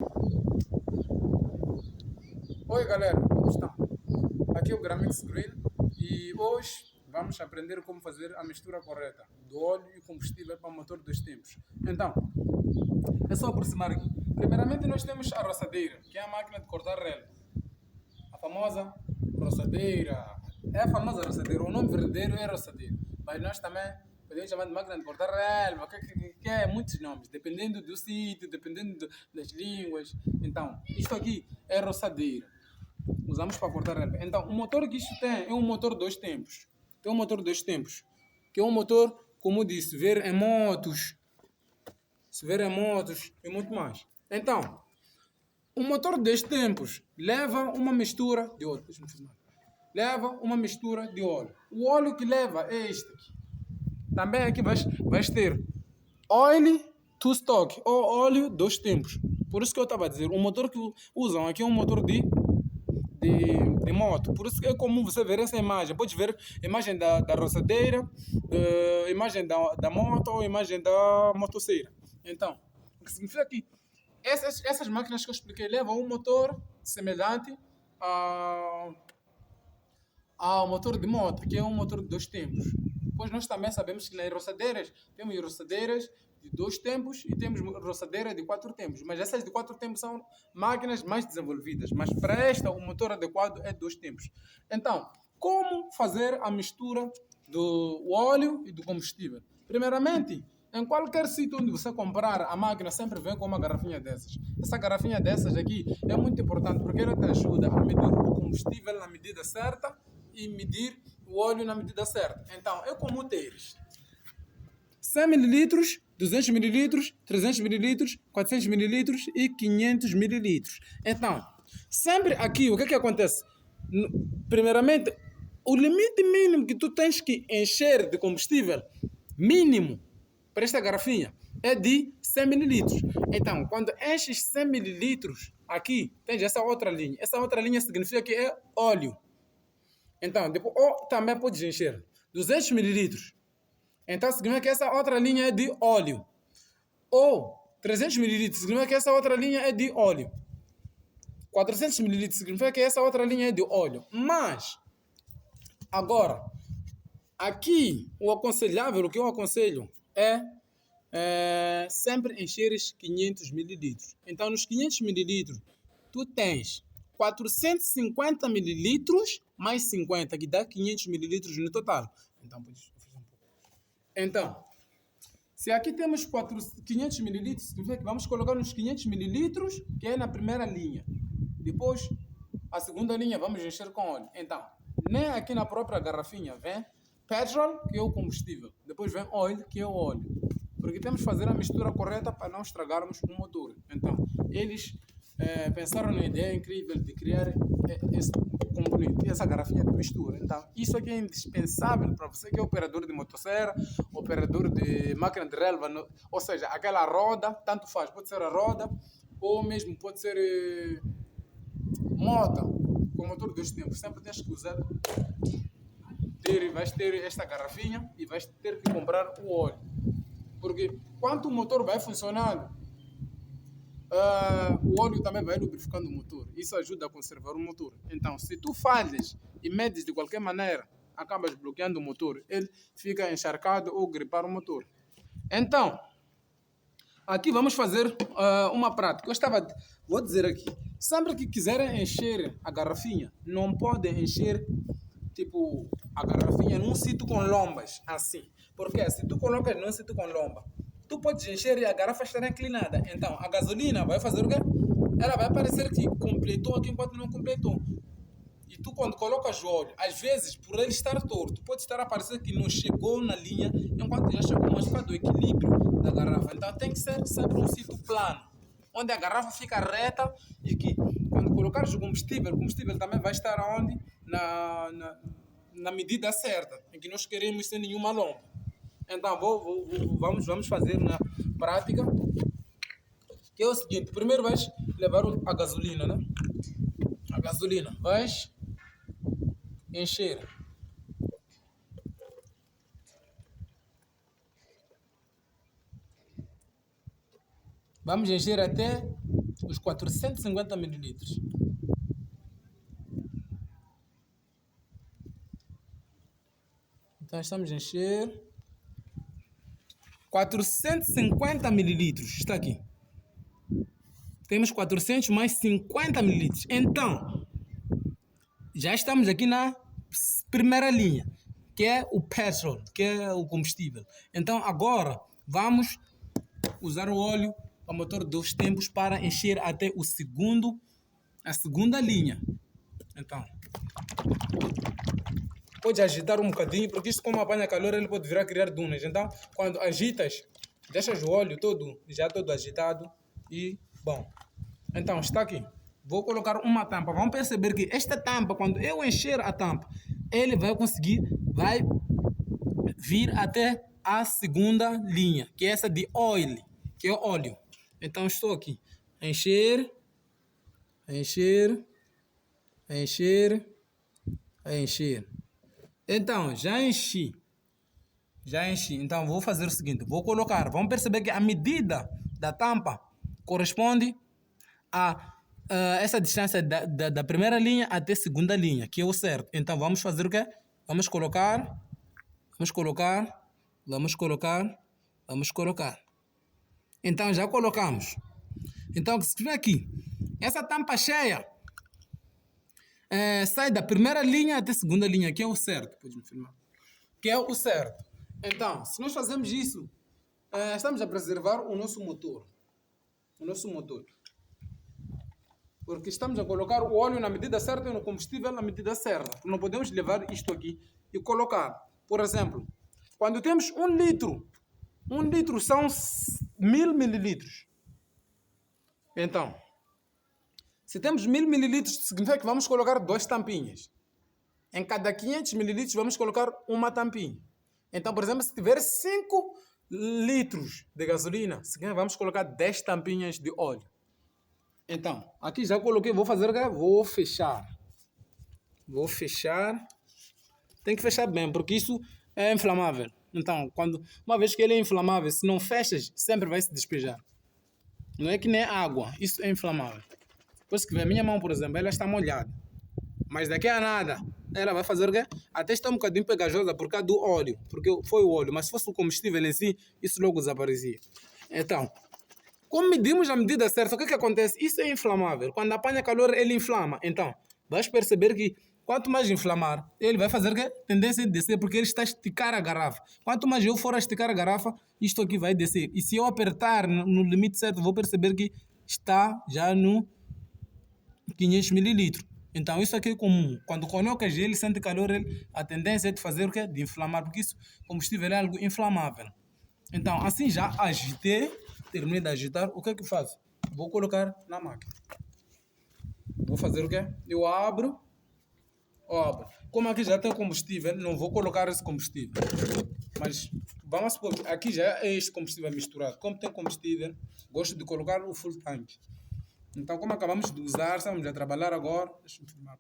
Oi galera, como estão? Aqui é o Gramix Green e hoje vamos aprender como fazer a mistura correta do óleo e combustível para o motor dos tempos. Então, é só aproximar aqui. Primeiramente nós temos a roçadeira, que é a máquina de cortar relva. A famosa roçadeira. É a famosa roçadeira, o nome verdadeiro é roçadeira. Mas nós também podemos chamar de máquina de cortar relva, que é muitos nomes, dependendo do sítio, das línguas. Então, isto aqui é roçadeira. Usamos para cortar relva. Então, o motor que isto tem é um motor dois tempos. Tem um motor dois tempos. Que é um motor, como eu disse, ver em motos, se ver em motos e muito mais. Então, o motor dois tempos leva uma mistura de óleo. Deixa eu filmar. Leva uma mistura de óleo. O óleo que leva é este aqui. Também aqui vais ter oil to stock, ou óleo dois tempos. Por isso que eu estava a dizer, o motor que usam aqui é um motor de moto. Por isso que é comum você ver essa imagem. Pode ver a imagem da roçadeira, a imagem da moto ou a imagem da motosseira. Então, o que significa que essas máquinas que eu expliquei levam um motor semelhante ao motor de moto, que é um motor de dois tempos. Pois nós também sabemos que nas roçadeiras temos roçadeiras de dois tempos e temos roçadeira de quatro tempos. Mas essas de quatro tempos são máquinas mais desenvolvidas. Mas para esta, o motor adequado é dois tempos. Então, como fazer a mistura do óleo e do combustível? Primeiramente, em qualquer sítio onde você comprar a máquina, sempre vem com uma garrafinha dessas. Essa garrafinha dessas aqui é muito importante porque ela te ajuda a medir o combustível na medida certa e medir o óleo na medida certa. Então, é como teres 100 ml, 200 ml, 300 ml, 400 ml e 500 ml. Então, sempre aqui, o que acontece? Primeiramente, o limite mínimo que tu tens que encher de combustível, mínimo, para esta garrafinha, é de 100 ml. Então, quando enches 100 ml, aqui tens essa outra linha. Essa outra linha significa que é óleo. Então, depois, ou também podes encher 200 mililitros. Então, significa que essa outra linha é de óleo. Ou 300 mililitros, significa que essa outra linha é de óleo. 400 mililitros, significa que essa outra linha é de óleo. Mas, agora, aqui, o aconselhável, o que eu aconselho é sempre encheres 500 mililitros. Então, nos 500 mililitros, tu tens 450 mililitros mais 50, que dá 500 mililitros no total. Então, se aqui temos 500 mililitros, significa que vamos colocar nos 500 mililitros, que é na primeira linha. Depois, a segunda linha, vamos encher com óleo. Então, nem aqui na própria garrafinha vem petrol, que é o combustível. Depois vem oil, que é o óleo. Porque temos que fazer a mistura correta para não estragarmos o motor. Então, eles pensaram na ideia incrível de criar esse componente, essa garrafinha de mistura. Então, isso aqui é indispensável para você que é operador de motosserra, operador de máquina de relva, ou seja, aquela roda, tanto faz, pode ser a roda, ou mesmo pode ser moto, com motor dos tempos. Sempre tens que usar, vais ter esta garrafinha e vais ter que comprar o óleo. Porque quanto o motor vai funcionando, o óleo também vai lubrificando o motor. Isso ajuda a conservar o motor. Então, se tu falhas e medes de qualquer maneira, acabas bloqueando o motor, ele fica encharcado ou gripar o motor. Então, aqui vamos fazer uma prática. Vou dizer aqui, sempre que quiserem encher a garrafinha, não podem encher tipo a garrafinha num sítio com lombas, assim. Porque se tu colocas num sítio com lomba, tu podes encher e a garrafa estará inclinada. Então, a gasolina vai fazer o quê? Ela vai parecer que completou aqui enquanto não completou. E tu, quando colocas o óleo, às vezes, por ele estar torto, pode estar a parecer que não chegou na linha enquanto já chegou, mas faz do equilíbrio da garrafa. Então, tem que ser sempre um sítio plano, onde a garrafa fica reta e que, quando colocares o combustível também vai estar onde? Na medida certa, em que nós queremos sem nenhuma lomba. Então, vamos fazer na prática, que é o seguinte: primeiro vais levar a gasolina, né? A gasolina, vais encher. Vamos encher até os 450 mililitros. Então estamos a encher 450 mililitros. Está aqui. Temos 400 mais 50 mililitros. Então, já estamos aqui na primeira linha, que é o petrol, que é o combustível. Então, agora, vamos usar o óleo para motor de 2 tempos para encher até a segunda linha. Então, pode agitar um bocadinho, porque isso, como apanha calor, ele pode virar a criar dunas. Então, quando agitas, deixas o óleo já todo agitado e bom. Então, está aqui. Vou colocar uma tampa. Vamos perceber que esta tampa, quando eu encher a tampa, ele vai vir até a segunda linha, que é essa de oil, que é o óleo. Então, estou aqui. Encher. Então, já enchi. Então, vou fazer o seguinte. Vou colocar. Vamos perceber que a medida da tampa corresponde a essa distância da primeira linha até a segunda linha, que é o certo. Então, vamos fazer o quê? Vamos colocar. Então, já colocamos. Então, se tiver aqui, essa tampa cheia sai da primeira linha até a segunda linha, que é o certo. Pode me filmar. Que é o certo. Então, se nós fazemos isso, estamos a preservar o nosso motor. Porque estamos a colocar o óleo na medida certa e no combustível na medida certa. Não podemos levar isto aqui e colocar. Por exemplo, quando temos 1 litro, 1 litro são 1000 mililitros. Então, se temos 1000 mililitros, significa que vamos colocar 2 tampinhas. Em cada 500 mililitros vamos colocar uma tampinha. Então, por exemplo, se tiver 5 litros de gasolina, vamos colocar 10 tampinhas de óleo. Então, aqui já coloquei, vou fazer o quê? Vou fechar. Tem que fechar bem, porque isso é inflamável. Então, uma vez que ele é inflamável, se não fechas, sempre vai se despejar. Não é que nem água, isso é inflamável. Depois que vê a minha mão, por exemplo, ela está molhada. Mas daqui a nada, ela vai fazer o quê? Até está um bocadinho pegajosa por causa do óleo, porque foi o óleo. Mas se fosse o combustível em si, isso logo desaparecia. Então, como medimos a medida certa, o que acontece? Isso é inflamável. Quando apanha calor, ele inflama. Então, vais perceber que quanto mais inflamar, ele vai fazer a tendência de descer, porque ele está a esticar a garrafa. Quanto mais eu for a esticar a garrafa, isto aqui vai descer. E se eu apertar no limite certo, vou perceber que está já no 500 mililitros. Então, isso aqui é comum. Quando colocas ele sente calor, a tendência é de fazer o quê? De inflamar, porque isso, combustível é algo inflamável. Então, assim já agitei, terminei de agitar, o que é que faço? Vou colocar na máquina. Vou fazer o quê? Eu abro. Como aqui já tem combustível, não vou colocar esse combustível. Mas vamos supor que aqui já é este combustível misturado. Como tem combustível, gosto de colocar o full tank. Então, como acabamos de usar, estamos a trabalhar agora. Deixa eu filmar.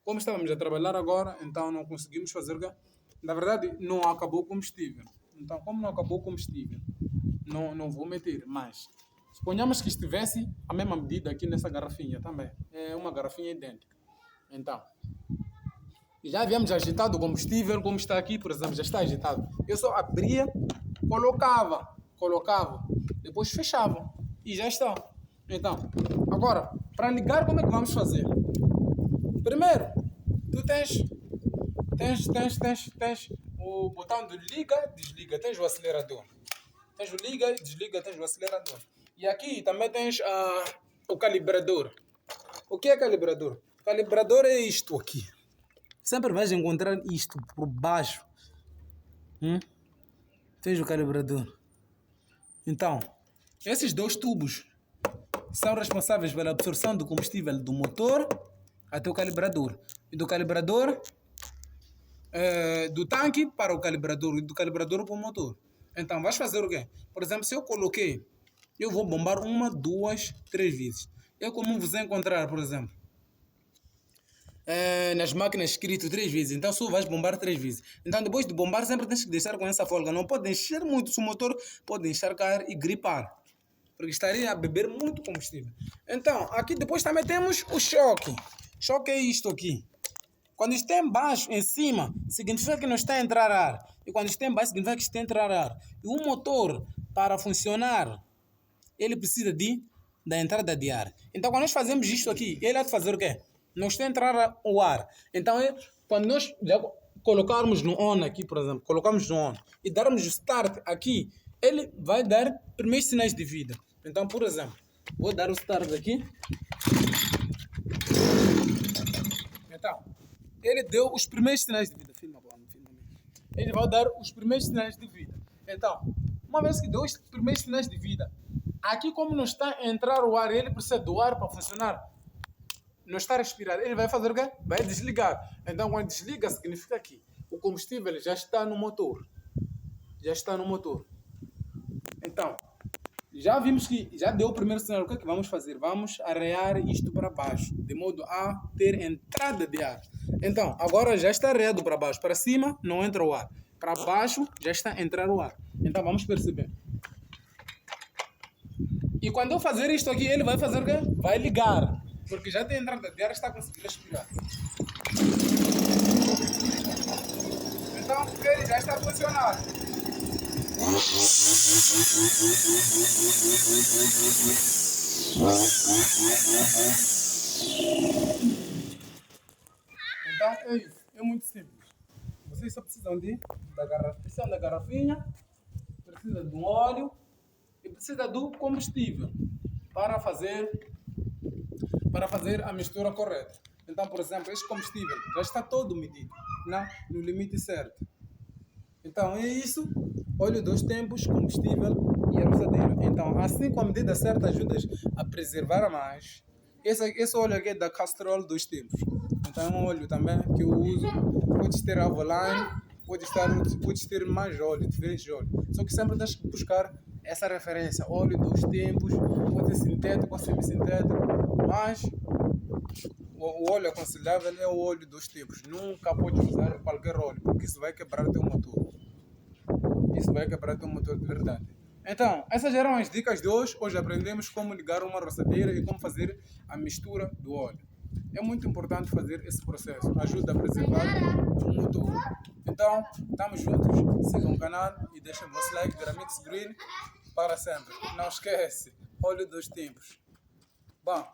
Como estávamos a trabalhar agora, então não conseguimos fazer o quê? Na verdade, não acabou o combustível. Então, como não acabou o combustível, não vou meter mais. Suponhamos que estivesse a mesma medida aqui nessa garrafinha também. É uma garrafinha idêntica. Então, já havíamos agitado o combustível, como está aqui, por exemplo, já está agitado. Eu só abria, colocava, depois fechava e já está. Então, agora, para ligar, como é que vamos fazer? Primeiro, tu tens o botão de liga, desliga, tens o acelerador. Tens o liga, desliga, tens o acelerador. E aqui também tens o calibrador. O que é calibrador? Calibrador é isto aqui. Sempre vais encontrar isto por baixo. Tens o calibrador. Então, esses 2 tubos são responsáveis pela absorção do combustível do motor até o calibrador. E do calibrador, do tanque para o calibrador e do calibrador para o motor. Então, vais fazer o quê? Por exemplo, se eu coloquei, eu vou bombar 1, 2, 3 vezes. É comum você encontrar, por exemplo, nas máquinas escrito 3 vezes. Então, só vais bombar 3 vezes. Então, depois de bombar, sempre tens que deixar com essa folga. Não pode encher muito, se o motor pode encharcar e gripar. porque estaria a beber muito combustível. Então, aqui depois também temos o choque. Choque é isto aqui. Quando está em baixo, em cima, significa que não está a entrar ar. E quando está em baixo, significa que está a entrar ar. E o motor, para funcionar, ele precisa da entrada de ar. Então, quando nós fazemos isto aqui, ele há de fazer o quê? Não está a entrar o ar. Então, quando nós já colocarmos no on aqui, por exemplo, colocamos no on e darmos o start aqui, ele vai dar primeiros sinais de vida. Então, por exemplo, vou dar o start aqui. Então, ele deu os primeiros sinais de vida. Ele vai dar os primeiros sinais de vida. Então, uma vez que deu os primeiros sinais de vida, aqui como não está a entrar o ar, ele precisa do ar para funcionar. Não está a respirar. Ele vai fazer o quê? Vai desligar. Então, quando desliga, significa que o combustível já está no motor. Já está no motor. Então, já vimos que já deu o primeiro sinal. O que é que vamos fazer? Vamos arrear isto para baixo, de modo a ter entrada de ar. Então, agora já está arreado para baixo. Para cima, não entra o ar. Para baixo, já está a entrar o ar. Então, vamos perceber. E quando eu fazer isto aqui, ele vai fazer o quê? Vai ligar. Porque já tem entrada de ar, está conseguindo respirar. Então, ele já está a funcionar. Então, é isso. É muito simples. Vocês só precisam da garrafinha, precisa de um óleo e precisa do combustível para fazer a mistura correta. Então, por exemplo, este combustível já está todo medido, no limite certo. Então, é isso. Óleo 2 tempos, combustível e a roçadeira. Então, assim com a medida certa, ajuda a preservar mais. Esse óleo aqui é da Castrol 2 tempos. Então, é um óleo também que eu uso. Pode ter Avoline, pode ter mais óleo, diferentes óleos. Só que sempre tens que buscar essa referência. Óleo 2 tempos, pode ser sintético ou semissintético. Mas o óleo aconselhável é o óleo 2 tempos. Nunca pode usar qualquer óleo, porque isso vai quebrar teu motor. Isso vai quebrar teu motor de verdade. Então, essas eram as dicas de hoje. Hoje aprendemos como ligar uma roçadeira e como fazer a mistura do óleo. É muito importante fazer esse processo. Ajuda a preservar o motor. Então, estamos juntos. Sigam o canal e deixem o vosso like. Gramix Green para sempre. Não esquece. Óleo 2 tempos. Bom.